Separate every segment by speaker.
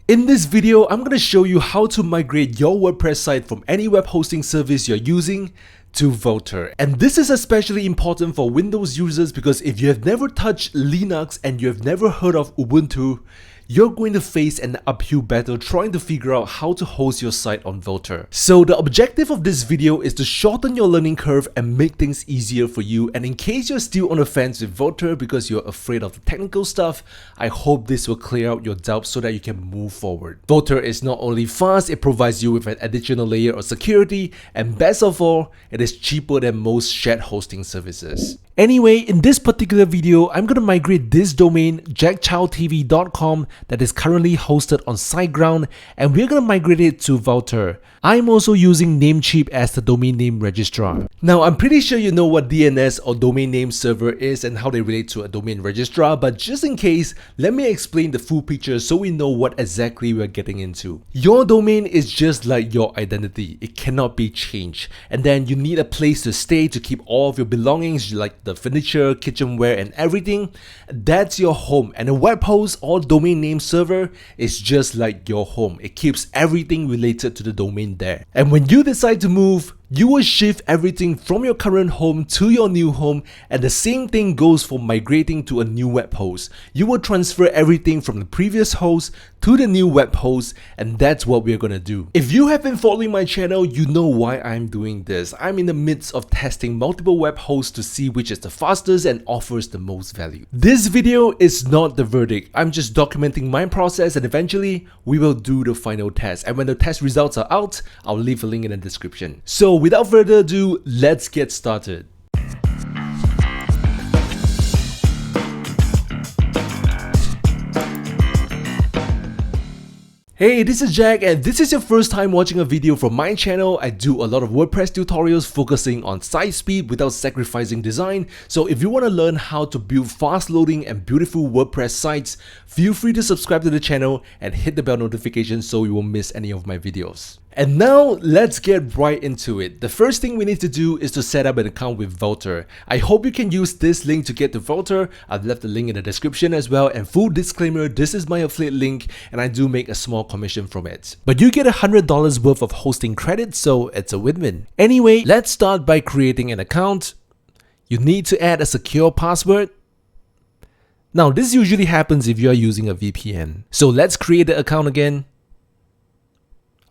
Speaker 1: In this video, I'm going to show you how to migrate your WordPress site from any web hosting service you're using to Vultr. And this is especially important for Windows users because if you have never touched Linux and you have never heard of Ubuntu, you're going to face an uphill battle trying to figure out how to host your site on Vultr. So the objective of this video is to shorten your learning curve and make things easier for you. And in case you're still on the fence with Vultr because you're afraid of the technical stuff, I hope this will clear out your doubts so that you can move forward. Vultr is not only fast, it provides you with an additional layer of security, and best of all, it is cheaper than most shared hosting services. Anyway, in this particular video, I'm going to migrate this domain, jackchildtv.com, that is currently hosted on SiteGround, and we're going to migrate it to Vultr. I'm also using Namecheap as the domain name registrar. Now, I'm pretty sure you know what DNS or domain name server is and how they relate to a domain registrar, but just in case, let me explain the full picture so we know what exactly we're getting into. Your domain is just like your identity. It cannot be changed. And then you need a place to stay to keep all of your belongings like the furniture, kitchenware, and everything. That's your home. And a web host or domain name server is just like your home. It keeps everything related to the domain there. And when you decide to move, you will shift everything from your current home to your new home, and the same thing goes for migrating to a new web host. You will transfer everything from the previous host to the new web host, and that's what we're gonna do. If you have been following my channel, you know why I'm doing this. I'm in the midst of testing multiple web hosts to see which is the fastest and offers the most value. This video is not the verdict. I'm just documenting my process, and eventually we will do the final test. And when the test results are out, I'll leave a link in the description. So without further ado, let's get started. Hey, this is Jack, and this is your first time watching a video from my channel. I do a lot of WordPress tutorials focusing on site speed without sacrificing design. So if you want to learn how to build fast loading and beautiful WordPress sites, feel free to subscribe to the channel and hit the bell notification so you won't miss any of my videos. And now let's get right into it. The first thing we need to do is to set up an account with Vultr. I hope you can use this link to get to Vultr. I've left the link in the description as well, and full disclaimer, this is my affiliate link and I do make a small commission from it. But you get $100 worth of hosting credit, so it's a win-win. Anyway, let's start by creating an account. You need to add a secure password. Now this usually happens if you are using a VPN. So let's create the account again.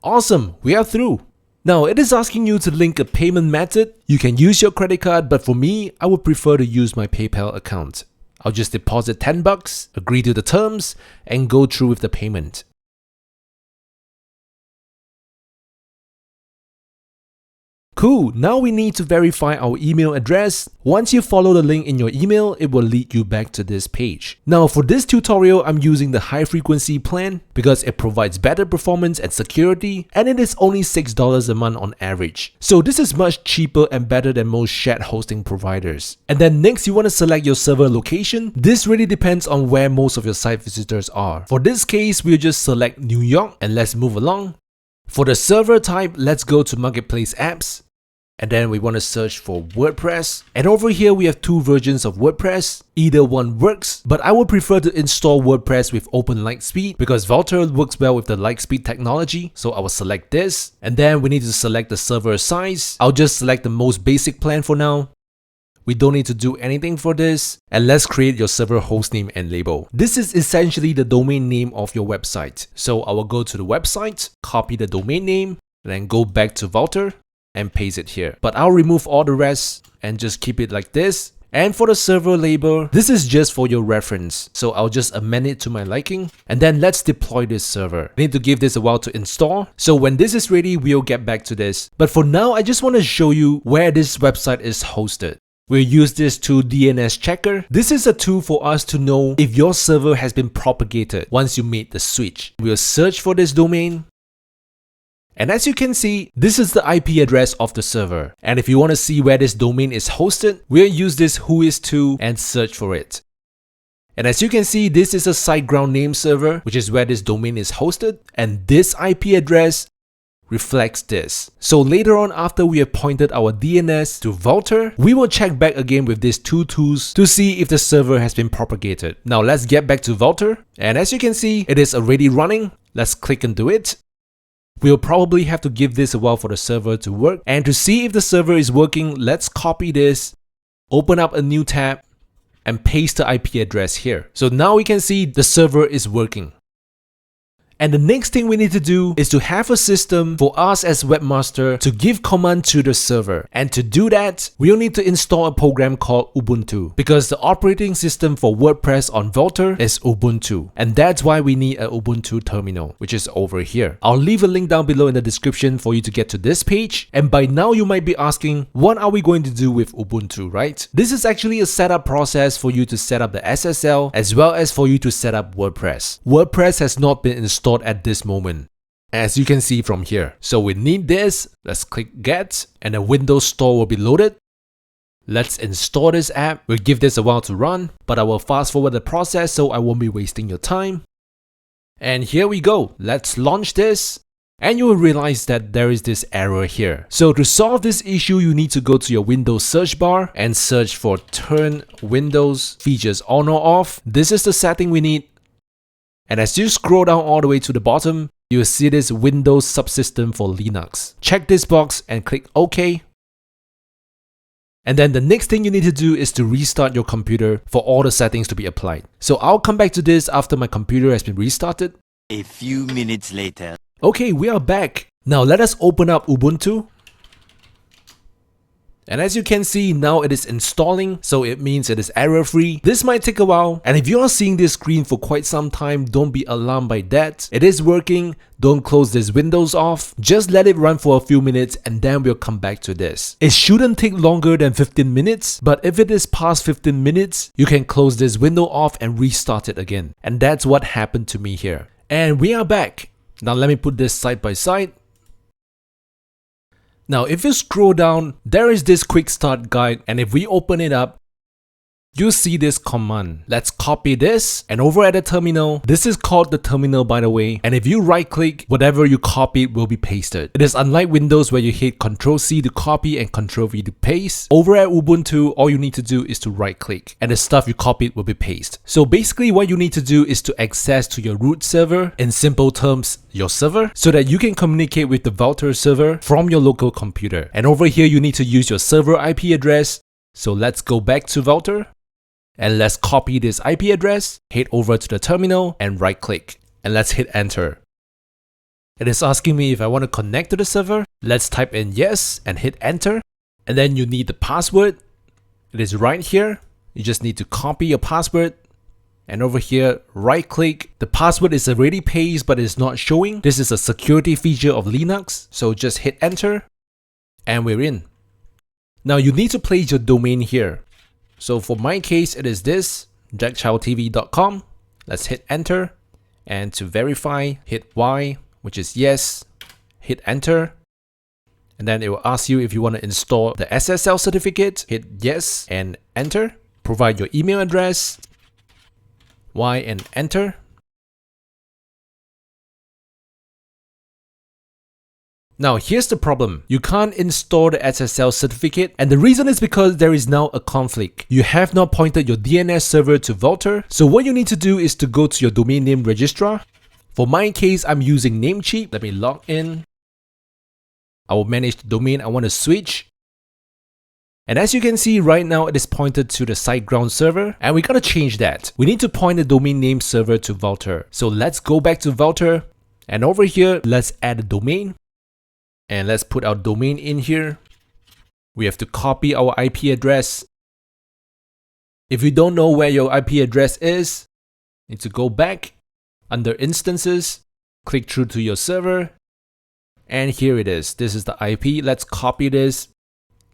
Speaker 1: Awesome, we are through. Now it is asking you to link a payment method. You can use your credit card, but for me, I would prefer to use my PayPal account. I'll just deposit $10, agree to the terms, and go through with the payment. Cool, now we need to verify our email address. Once you follow the link in your email, it will lead you back to this page. Now for this tutorial, I'm using the high frequency plan because it provides better performance and security, and it is only $6 a month on average. So this is much cheaper and better than most shared hosting providers. And then next, you want to select your server location. This really depends on where most of your site visitors are. For this case, we'll just select New York and let's move along. For the server type, let's go to Marketplace Apps. And then we want to search for WordPress. And over here we have two versions of WordPress. Either one works, but I would prefer to install WordPress with OpenLiteSpeed because Vultr works well with the LiteSpeed technology. So I will select this. And then we need to select the server size. I'll just select the most basic plan for now. We don't need to do anything for this. And let's create your server hostname and label. This is essentially the domain name of your website. So I will go to the website, copy the domain name, and then go back to Vultr and paste it here. But I'll remove all the rest and just keep it like this. And for the server label, this is just for your reference. So I'll just amend it to my liking. And then let's deploy this server. I need to give this a while to install. So when this is ready, we'll get back to this. But for now, I just want to show you where this website is hosted. We'll use this tool DNS Checker. This is a tool for us to know if your server has been propagated once you made the switch. We'll search for this domain. And as you can see, this is the IP address of the server. And if you want to see where this domain is hosted, we'll use this whois2 and search for it. And as you can see, this is a SiteGround name server, which is where this domain is hosted. And this IP address reflects this. So later on, after we have pointed our DNS to Vultr, we will check back again with these two tools to see if the server has been propagated. Now let's get back to Vultr, and as you can see, it is already running. Let's click into it. We'll probably have to give this a while for the server to work, and to see if the server is working, let's copy this, open up a new tab, and paste the IP address here. So now we can see the server is working. And the next thing we need to do is to have a system for us as webmaster to give command to the server. And to do that, we'll need to install a program called Ubuntu, because the operating system for WordPress on Vultr is Ubuntu. And that's why we need an Ubuntu terminal, which is over here. I'll leave a link down below in the description for you to get to this page. And by now you might be asking, what are we going to do with Ubuntu, right? This is actually a setup process for you to set up the SSL as well as for you to set up WordPress. WordPress has not been installed at this moment, as you can see from here. So we need this. Let's click get, and the Windows Store will be loaded. Let's install this app. We'll give this a while to run, but I will fast forward the process so I won't be wasting your time. And here we go. Let's launch this. And you will realize that there is this error here. So to solve this issue, you need to go to your Windows search bar and search for turn Windows features on or off. This is the setting we need. And as you scroll down all the way to the bottom, you will see this Windows subsystem for Linux. Check this box and click OK. And then the next thing you need to do is to restart your computer for all the settings to be applied. So I'll come back to this after my computer has been restarted.
Speaker 2: A few minutes later.
Speaker 1: Okay, we are back. Now let us open up Ubuntu. And as you can see, now it is installing, so it means it is error-free. This might take a while, and if you are seeing this screen for quite some time, don't be alarmed by that. It is working. Don't close this Windows off. Just let it run for a few minutes and then we'll come back to this. It shouldn't take longer than 15 minutes, but if it is past 15 minutes, you can close this window off and restart it again. And that's what happened to me here. And we are back. Now let me put this side by side. Now if you scroll down, there is this quick start guide, and if we open it up, you see this command. Let's copy this, and over at the terminal, this is called the terminal by the way, and if you right click, whatever you copied will be pasted. It is unlike Windows where you hit Ctrl+C to copy and Ctrl+V to paste. Over at Ubuntu, all you need to do is to right click, and the stuff you copied will be pasted. So basically what you need to do is to access to your root server, in simple terms, your server, so that you can communicate with the Vultr server from your local computer. And over here, you need to use your server IP address. So let's go back to Vultr. And let's copy this IP address, head over to the terminal and right click, and let's hit enter. It is asking me if I want to connect to the server. Let's type in yes and hit enter. And then you need the password. It is right here. You just need to copy your password. And over here, right click. The password is already pasted but it's not showing. This is a security feature of Linux. So just hit enter and we're in. Now you need to place your domain here. So for my case, it is this, jackchowtv.com. Let's hit enter, and to verify, hit Y, which is yes, hit enter. And then it will ask you if you want to install the SSL certificate, hit yes and enter. Provide your email address, Y and enter. Now here's the problem. You can't install the SSL certificate, and the reason is because there is now a conflict. You have not pointed your DNS server to Vultr. So what you need to do is to go to your domain name registrar. For my case, I'm using Namecheap. Let me log in. I will manage the domain I want to switch. And as you can see right now, it is pointed to the SiteGround server, and we gotta change that. We need to point the domain name server to Vultr. So let's go back to Vultr, and over here, let's add a domain. And let's put our domain in here. We have to copy our IP address. If you don't know where your IP address is, you need to go back under instances, click through to your server, and here it is. This is the IP. Let's copy this.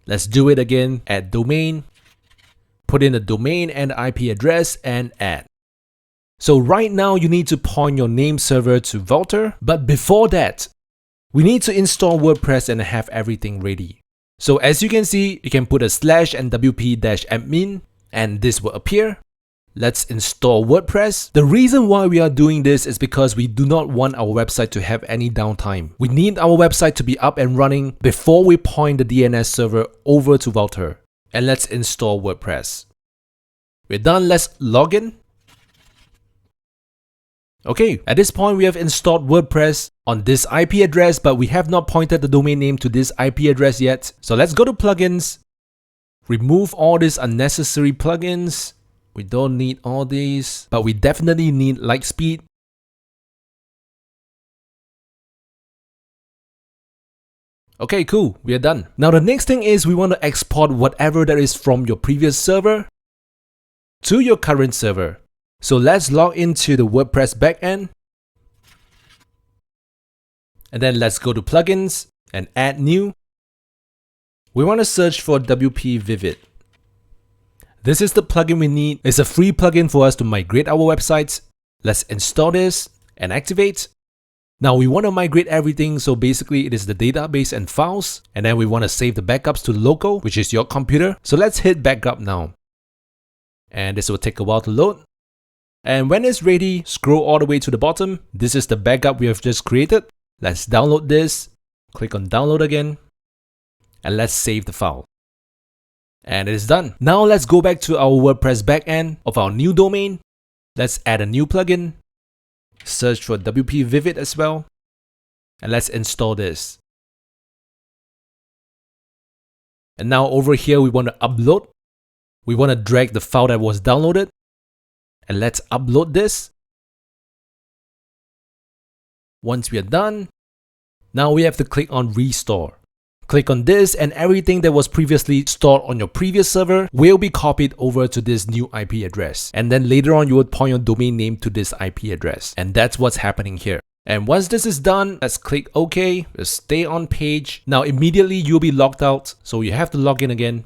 Speaker 1: Let's do it again. Add domain, put in the domain and IP address and add. So right now you need to point your name server to Vultr, but before that, we need to install WordPress and have everything ready. So as you can see, you can put a /nwp-admin and this will appear. Let's install WordPress. The reason why we are doing this is because we do not want our website to have any downtime. We need our website to be up and running before we point the DNS server over to Vultr. And let's install WordPress. We're done, let's log in. Okay, at this point we have installed WordPress on this IP address, but we have not pointed the domain name to this IP address yet. So let's go to plugins, remove all these unnecessary plugins. We don't need all these, but we definitely need LiteSpeed. Okay, cool, we are done. Now the next thing is we want to export whatever that is from your previous server to your current server. So let's log into the WordPress backend. And then let's go to plugins and add new. We want to search for WP Vivid. This is the plugin we need. It's a free plugin for us to migrate our websites. Let's install this and activate. Now we want to migrate everything, so basically it is the database and files, and then we want to save the backups to local, which is your computer. So let's hit backup now. And this will take a while to load. And when it's ready, scroll all the way to the bottom. This is the backup we have just created. Let's download this. Click on download again. And let's save the file. And it is done. Now let's go back to our WordPress backend of our new domain. Let's add a new plugin. Search for WP Vivid as well. And let's install this. And now over here we want to upload. We want to drag the file that was downloaded. And let's upload this. Once we are done, now we have to click on restore. Click on this and everything that was previously stored on your previous server will be copied over to this new IP address. And then later on you would point your domain name to this IP address. And that's what's happening here. And once this is done, let's click OK, just stay on page. Now immediately you'll be logged out, so you have to log in again.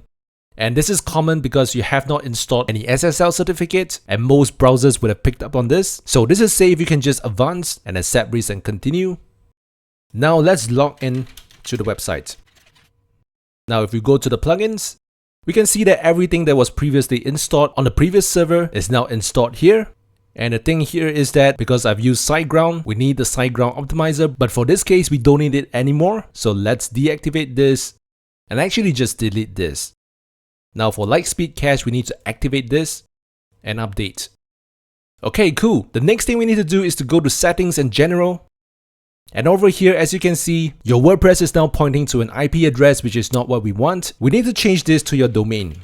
Speaker 1: And this is common because you have not installed any SSL certificate, and most browsers would have picked up on this. So this is safe, you can just advance and accept risk and continue. Now let's log in to the website. Now if we go to the plugins, we can see that everything that was previously installed on the previous server is now installed here. And the thing here is that because I've used SiteGround, we need the SiteGround optimizer, but for this case we don't need it anymore. So let's deactivate this and actually just delete this. Now for LiteSpeed Cache, we need to activate this and update. Okay, cool. The next thing we need to do is to go to settings and general. And over here, as you can see, your WordPress is now pointing to an IP address, which is not what we want. We need to change this to your domain.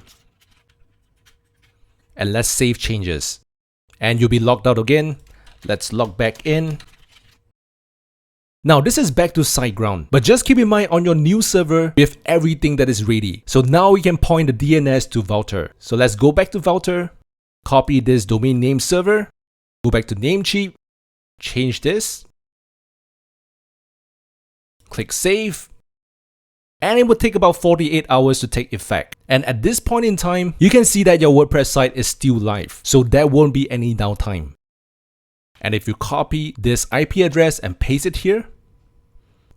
Speaker 1: And let's save changes. And you'll be logged out again. Let's log back in. Now this is back to SiteGround, but just keep in mind on your new server, we have everything that is ready. So now we can point the DNS to Vultr. So let's go back to Vultr, copy this domain name server, go back to Namecheap, change this, click save, and it will take about 48 hours to take effect. And at this point in time, you can see that your WordPress site is still live, so there won't be any downtime. And if you copy this IP address and paste it here,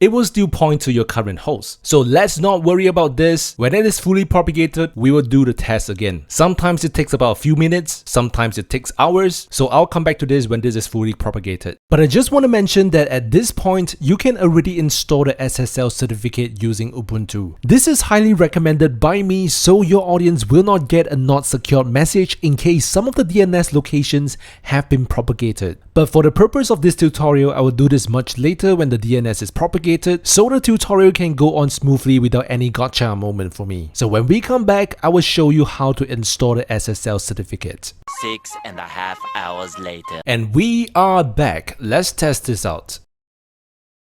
Speaker 1: it will still point to your current host. So let's not worry about this. When it is fully propagated, we will do the test again. Sometimes it takes about a few minutes, sometimes it takes hours. So I'll come back to this when this is fully propagated. But I just want to mention that at this point, you can already install the SSL certificate using Ubuntu. This is highly recommended by me so your audience will not get a not secured message in case some of the DNS locations have been propagated. But for the purpose of this tutorial, I will do this much later when the DNS is propagated, so the tutorial can go on smoothly without any gotcha moment for me. So when we come back, I will show you how to install the SSL certificate.
Speaker 2: 6.5 hours later.
Speaker 1: And we are back. Let's test this out.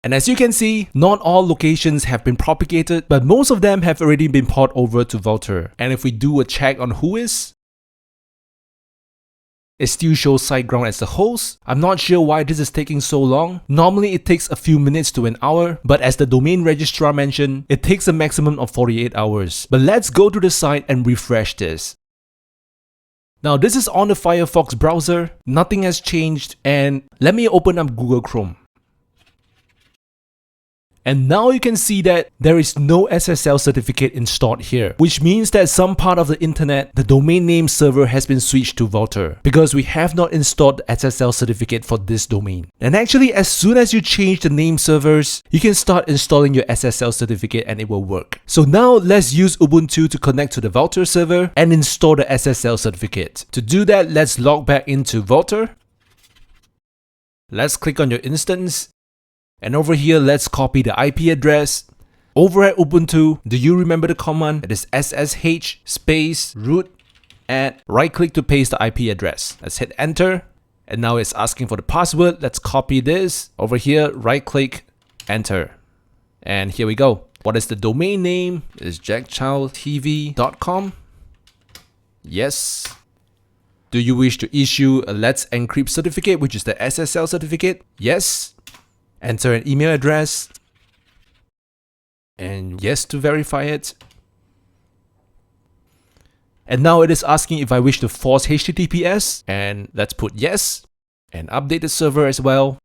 Speaker 1: And as you can see, not all locations have been propagated, but most of them have already been ported over to Vultr. And if we do a check on who is, it still shows SiteGround as the host. I'm not sure why this is taking so long. Normally it takes a few minutes to an hour, but as the domain registrar mentioned, it takes a maximum of 48 hours. But let's go to the site and refresh this. Now this is on the Firefox browser, nothing has changed, and let me open up Google Chrome. And now you can see that there is no SSL certificate installed here, which means that some part of the internet, the domain name server has been switched to Vultr because we have not installed the SSL certificate for this domain. And actually, as soon as you change the name servers, you can start installing your SSL certificate and it will work. So now let's use Ubuntu to connect to the Vultr server and install the SSL certificate. To do that, let's log back into Vultr. Let's click on your instance. And over here, let's copy the IP address. Over at Ubuntu, do you remember the command? It is ssh space root add. Right click to paste the IP address. Let's hit enter. And now it's asking for the password. Let's copy this. Over here, right click, enter. And here we go. What is the domain name? It is jackchildtv.com. Yes. Do you wish to issue a Let's Encrypt certificate, which is the SSL certificate? Yes. Enter an email address. And yes to verify it. And now it is asking if I wish to force HTTPS. And let's put yes. And update the server as well.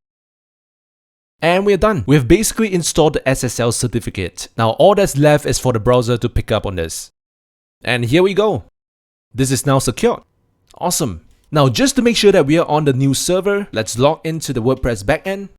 Speaker 1: And we're done. We've basically installed the SSL certificate. Now all that's left is for the browser to pick up on this. And here we go. This is now secured. Awesome. Now just to make sure that we are on the new server, let's log into the WordPress backend.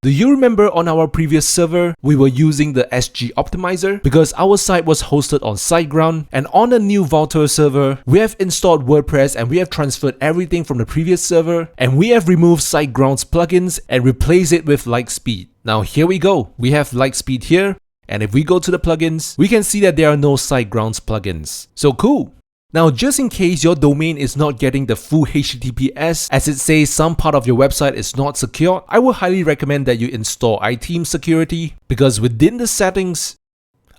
Speaker 1: Do you remember on our previous server, we were using the SG optimizer because our site was hosted on SiteGround, and on the new Vultr server, we have installed WordPress and we have transferred everything from the previous server, and we have removed SiteGround's plugins and replaced it with LiteSpeed. Now here we go. We have LiteSpeed here, and if we go to the plugins, we can see that there are no SiteGround's plugins. So cool. Now, just in case your domain is not getting the full HTTPS, as it says some part of your website is not secure, I would highly recommend that you install iThemes Security, because within the settings,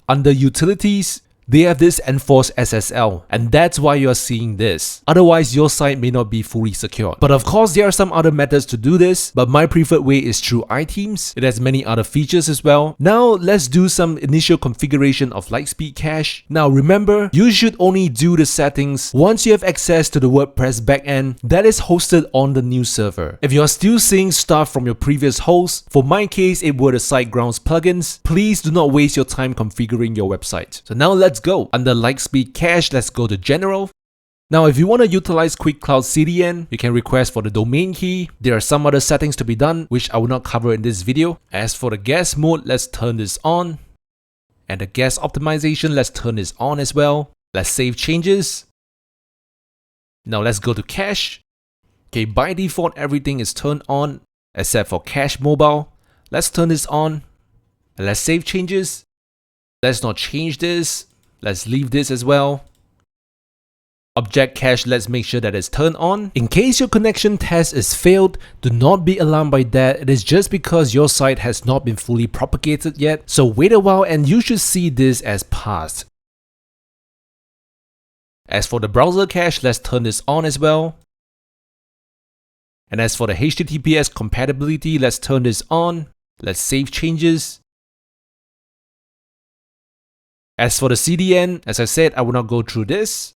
Speaker 1: under Utilities, they have this enforced SSL, and that's why you're seeing this. Otherwise, your site may not be fully secure. But of course, there are some other methods to do this, but my preferred way is through iThemes. It has many other features as well. Now, let's do some initial configuration of LiteSpeed Cache. Now, remember, you should only do the settings once you have access to the WordPress backend that is hosted on the new server. If you are still seeing stuff from your previous host, for my case, it were the SiteGround's plugins, please do not waste your time configuring your website. So now let's go. Under LiteSpeed Cache, let's go to General. Now, if you want to utilize Quick Cloud CDN, you can request for the domain key. There are some other settings to be done, which I will not cover in this video. As for the guest mode, let's turn this on. And the guest optimization, let's turn this on as well. Let's save changes. Now let's go to Cache. Okay, by default, everything is turned on except for Cache Mobile. Let's turn this on. And let's save changes. Let's not change this. Let's leave this as well. Object cache, let's make sure that it's turned on. In case your connection test is failed, do not be alarmed by that. It is just because your site has not been fully propagated yet. So wait a while and you should see this as passed. As for the browser cache, let's turn this on as well. And as for the HTTPS compatibility, let's turn this on. Let's save changes. As for the CDN, as I said, I will not go through this.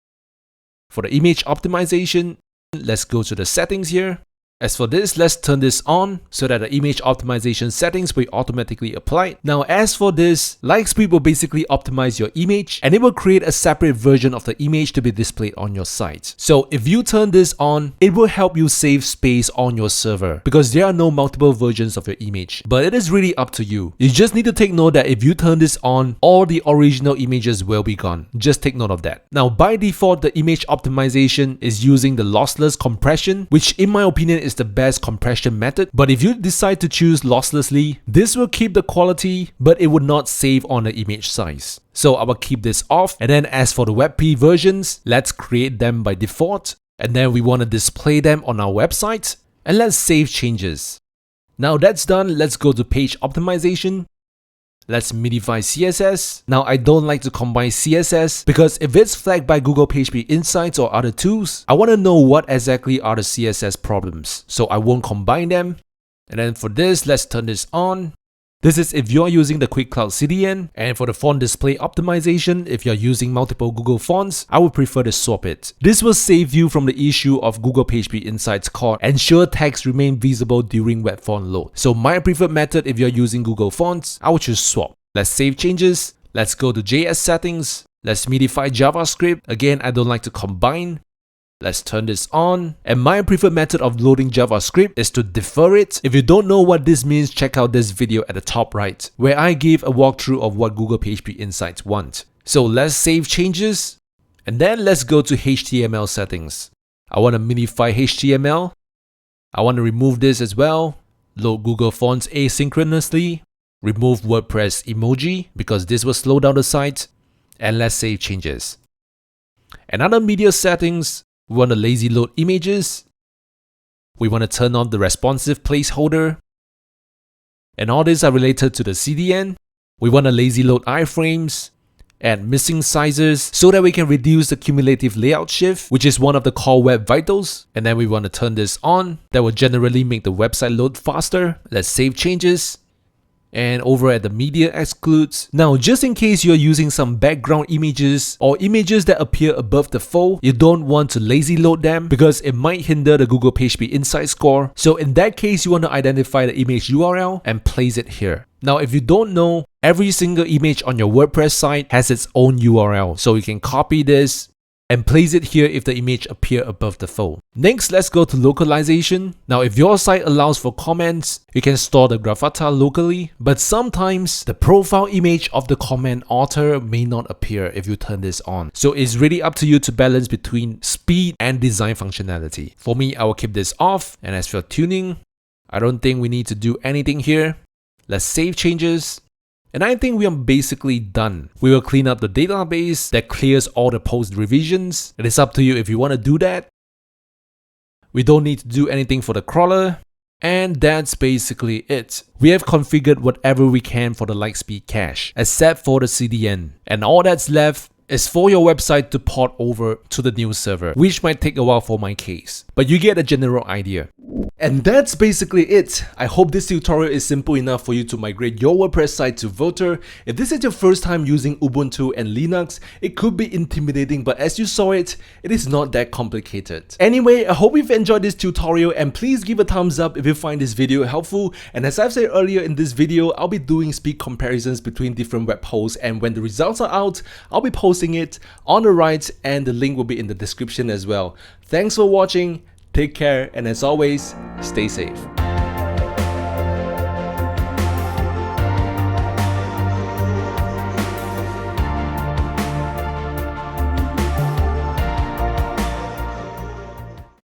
Speaker 1: For the image optimization, let's go to the settings here. As for this, let's turn this on so that the image optimization settings will automatically apply. Now, as for this, LiteSpeed will basically optimize your image and it will create a separate version of the image to be displayed on your site. So if you turn this on, it will help you save space on your server because there are no multiple versions of your image. But it is really up to you. You just need to take note that if you turn this on, all the original images will be gone. Just take note of that. Now, by default, the image optimization is using the lossless compression, which in my opinion is the best compression method. But if you decide to choose losslessly, this will keep the quality, but it would not save on the image size. So I will keep this off. And then as for the WebP versions, let's create them by default. And then we want to display them on our website. And let's save changes. Now that's done, let's go to page optimization. Let's minify CSS. Now I don't like to combine CSS because if it's flagged by Google PageSpeed Insights or other tools, I want to know what exactly are the CSS problems. So I won't combine them. And then for this, let's turn this on. This is if you're using the Quick Cloud CDN, and for the font display optimization, if you're using multiple Google fonts, I would prefer to swap it. This will save you from the issue of Google PageSpeed Insights called ensure text remain visible during web font load. So my preferred method if you're using Google fonts, I would choose swap. Let's save changes. Let's go to JS settings. Let's midify JavaScript. Again, I don't like to combine. Let's turn this on. And my preferred method of loading JavaScript is to defer it. If you don't know what this means, check out this video at the top right, where I gave a walkthrough of what Google PageSpeed Insights want. So let's save changes. And then let's go to HTML settings. I want to minify HTML. I want to remove this as well. Load Google Fonts asynchronously. Remove WordPress emoji because this will slow down the site. And let's save changes. Another media settings. We want to lazy load images. We want to turn on the responsive placeholder. And all these are related to the CDN. We want to lazy load iframes, add missing sizes so that we can reduce the cumulative layout shift, which is one of the core web vitals. And then we want to turn this on. That will generally make the website load faster. Let's save changes. And over at the media excludes. Now, just in case you're using some background images or images that appear above the fold, you don't want to lazy load them because it might hinder the Google PageSpeed Insights score. So in that case, you want to identify the image URL and place it here. Now, if you don't know, every single image on your WordPress site has its own URL. So you can copy this and place it here if the image appears above the fold. Next, let's go to localization. Now, if your site allows for comments, you can store the gravata locally, but sometimes the profile image of the comment author may not appear if you turn this on. So it's really up to you to balance between speed and design functionality. For me, I will keep this off. And as for tuning, I don't think we need to do anything here. Let's save changes. And I think we are basically done. We will clean up the database that clears all the post revisions. It is up to you if you want to do that. We don't need to do anything for the crawler. And that's basically it. We have configured whatever we can for the LiteSpeed Cache, except for the CDN. And all that's left is for your website to port over to the new server, which might take a while for my case. But you get a general idea. And that's basically it. I hope this tutorial is simple enough for you to migrate your WordPress site to Vultr. If this is your first time using Ubuntu and Linux, it could be intimidating, but as you saw it, it is not that complicated. Anyway, I hope you've enjoyed this tutorial and please give a thumbs up if you find this video helpful. And as I've said earlier in this video, I'll be doing speed comparisons between different web hosts, and when the results are out, I'll be posting it on the right and the link will be in the description as well. Thanks for watching. Take care, and as always, stay safe.